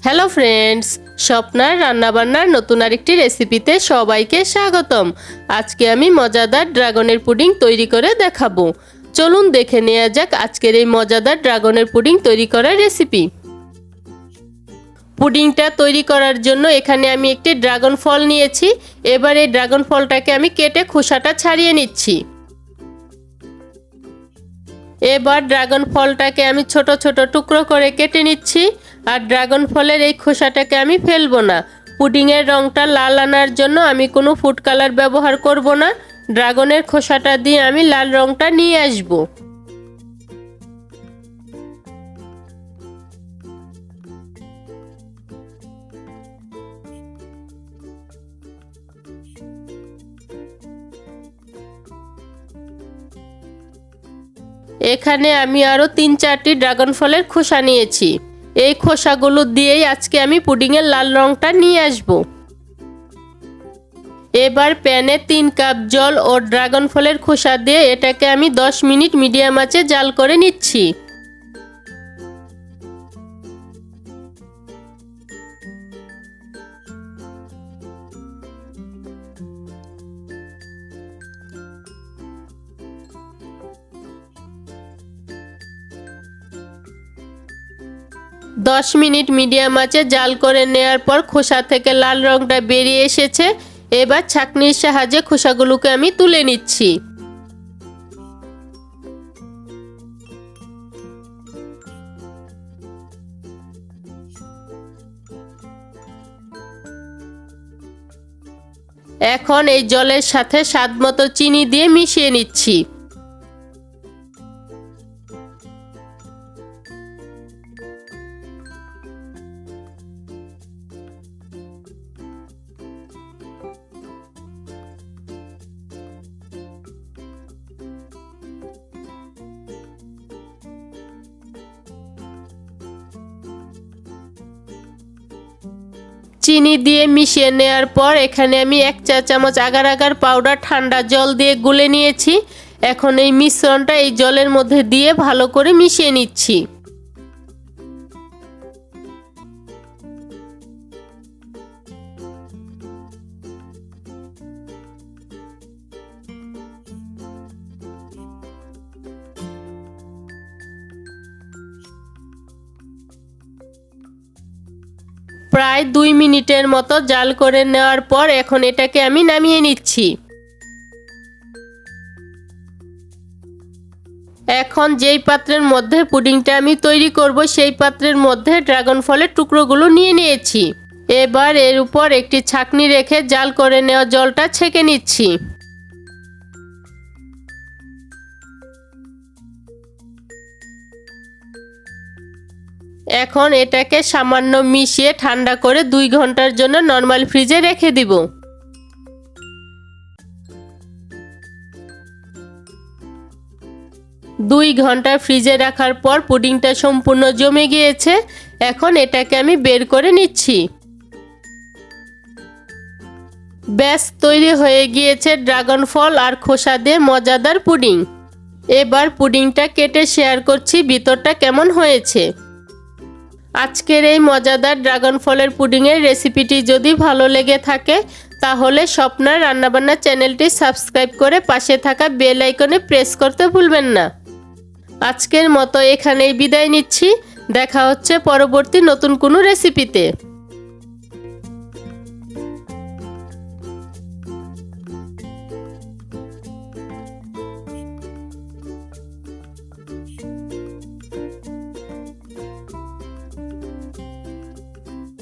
Hello friends, স্বপ্নার রান্নাবান্নার নতুন আরেকটি রেসিপিতে সবাইকে স্বাগতম। আজকে আমি মজাদার ড্রাগনের পুডিং তৈরি করে দেখাবো। চলুন দেখে নেওয়া যাক আজকের এই মজাদার ড্রাগনের পুডিং তৈরি করার রেসিপি। পুডিংটা তৈরি করার জন্য এখানে আমি একটি ড্রাগন ফল নিয়েছি। এবার এই ড্রাগন ফলটাকে আমি কেটে খোসাটা ছাড়িয়ে নিচ্ছি। এবার ড্রাগন ফলটাকে আমি ছোট ছোট টুকরো করে কেটে নিচ্ছি। আর ড্রাগন ফলের এই খোসাটাকে আমি ফেলবো না। পুডিংয়ের রঙটা লাল আনার জন্য আমি কোনো ফুড কালার ব্যবহার করব না। ড্রাগনের খোসাটা দিয়ে আমি লাল রঙটা নিয়ে আসব। এখানে আমি আরও 3-4টি ড্রাগন ফলের খোসা নিয়েছি। এই খোসাগুলো দিয়েই আজকে আমি পুডিংয়ের লাল রঙটা নিয়ে আসব। এবার প্যানে 3 কাপ জল ও ড্রাগন ফলের খোসা দিয়ে এটাকে আমি 10 মিনিট মিডিয়াম আঁচে জাল করে নিচ্ছি। দশ মিনিট মিডিয়াম আঁচে জাল করে নেওয়ার পর খোসা থেকে লাল রঙটা বেরিয়ে এসেছে। এবার ছাঁকনির সাহায্যে খোসাগুলোকে আমি তুলে নিচ্ছি। এখন এই জলের সাথে স্বাদমতো চিনি দিয়ে মিশিয়ে নিচ্ছি। চিনি দিয়ে মিশিয়ে নেওয়ার পর এখানে আমি 1 চা চামচ আগার আগার পাউডার ঠান্ডা জল দিয়ে গুলে নিয়েছি। এখন এই মিশ্রণটা এই জলের মধ্যে দিয়ে ভালো করে মিশিয়ে নিচ্ছি। প্রায় 2 মিনিটের মতো জাল করে নেওয়ার পর এখন এটাকে আমি নামিয়ে নিচ্ছি। এখন যেই পাত্রের মধ্যে পুডিংটা আমি তৈরি করব সেই পাত্রের মধ্যে ড্রাগন ফলের টুকরোগুলো নিয়ে নিয়েছি। এবার এর উপর একটি ছাঁকনি রেখে জাল করে নেওয়া জলটা ছেঁকে নিচ্ছি। এখন এটাকে সামান্য মিশিয়ে ঠান্ডা করে 2 ঘন্টার জন্য নরমাল ফ্রিজে রেখে দিব। দুই ঘন্টা ফ্রিজে রাখার পর পুডিংটা সম্পূর্ণ জমে গিয়েছে। এখন এটাকে আমি বের করে নিচ্ছি। ব্যাস তৈরি হয়ে গিয়েছে ড্রাগন ফল আর খোসা দিয়ে মজাদার পুডিং। এবার পুডিংটা কেটে শেয়ার করছি ভিতরটা কেমন হয়েছে। আজকের এই মজাদার ড্রাগন ফলের পুডিংয়ের রেসিপিটি যদি ভালো লেগে থাকে তাহলে স্বপ্নার রান্নাবান্না চ্যানেলটি সাবস্ক্রাইব করে পাশে থাকা বেল আইকনে প্রেস করতে ভুলবেন না। আজকের মতো এখানেই বিদায় নিচ্ছি। দেখা হচ্ছে পরবর্তী নতুন কোনো রেসিপিতে।